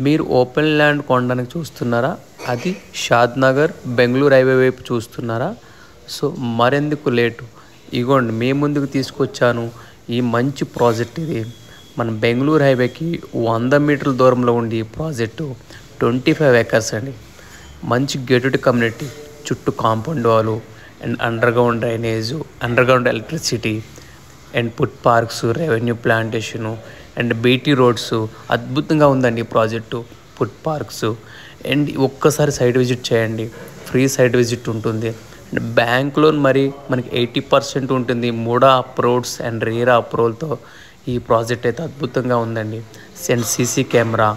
మీరు open land కొనడానికి చూస్తున్నారా? అది షాద్ నగర్ బెంగళూరు హైవే వైపు చూస్తున్నారా? సో మరెందుకు లేటు, ఇగోండి మీ ముందుకు తీసుకొచ్చాను. ఈ మంచి ప్రాజెక్ట్ ఇది మన బెంగళూరు హైవేకి 100 మీటర్ల దూరంలో ఉండి ఈ ప్రాజెక్టు 25 ఎకర్స్ అండి. మంచి గేటెడ్ కమ్యూనిటీ, చుట్టూ కాంపౌండ్ వాలు and underground drainage, underground electricity and food parks, revenue plantation and BT roads. అద్భుతంగా ఉందండి ఈ ప్రాజెక్టు. ఫుడ్ పార్క్స్ అండ్ ఒక్కసారి సైట్ విజిట్ చేయండి, ఫ్రీ సైట్ విజిట్ ఉంటుంది. అండ్ బ్యాంక్ లోన్ మరి మనకి 80% ఉంటుంది. మూడా అప్రూవ్డ్స్ అండ్ రీరా అప్రూవల్తో ఈ ప్రాజెక్ట్ అయితే అద్భుతంగా ఉందండి. అండ్ సీసీ కెమెరా,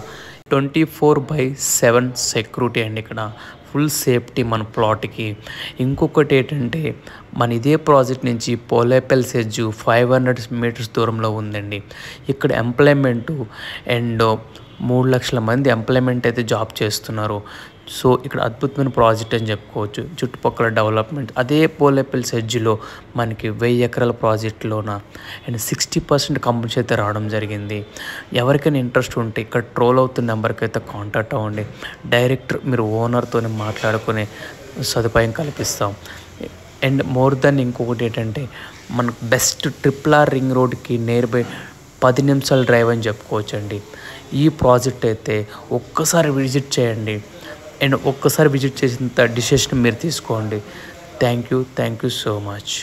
24/7 సెక్యూరిటీ అండి. ఇక్కడ ఫుల్ సేఫ్టీ మన ప్లాట్కి. ఇంకొకటి ఏంటంటే మన ఇదే ప్రాజెక్ట్ నుంచి పోలేపల్ సెజ్జు 500 మీటర్స్ దూరంలో ఉందండి. ఇక్కడ ఎంప్లాయ్మెంటు అండ్ 3 లక్షల మంది ఎంప్లాయ్మెంట్ అయితే జాబ్ చేస్తున్నారు. సో ఇక్కడ అద్భుతమైన ప్రాజెక్ట్ అని చెప్పుకోవచ్చు. చుట్టుపక్కల డెవలప్మెంట్ అదే పోలేపల్ సెజ్జులో మనకి 1000 ఎకరాల ప్రాజెక్టులోన అండ్ 60% కంపెనీస్ అయితే రావడం జరిగింది. ఎవరికైనా ఇంట్రెస్ట్ ఉంటే ఇక్కడ ట్రోల్ అవుతున్న నెంబర్కి అయితే కాంటాక్ట్ అవ్వండి. డైరెక్ట్ మీరు ఓనర్తో మాట్లాడుకునే సదుపాయం కల్పిస్తాం. అండ్ మోర్ దెన్ ఇంకొకటి ఏంటంటే మనకు బెస్ట్ ట్రిపుల్ రింగ్ రోడ్కి నియర్ బై 10 నిమిషాల డ్రైవ్ అని చెప్పుకోవచ్చు అండి. ఈ ప్రాజెక్ట్ అయితే ఒక్కసారి విజిట్ చేయండి అండ్ ఒక్కసారి విజిట్ చేసిన డిసిషన్ మీరు తీసుకోండి. Thank you so much.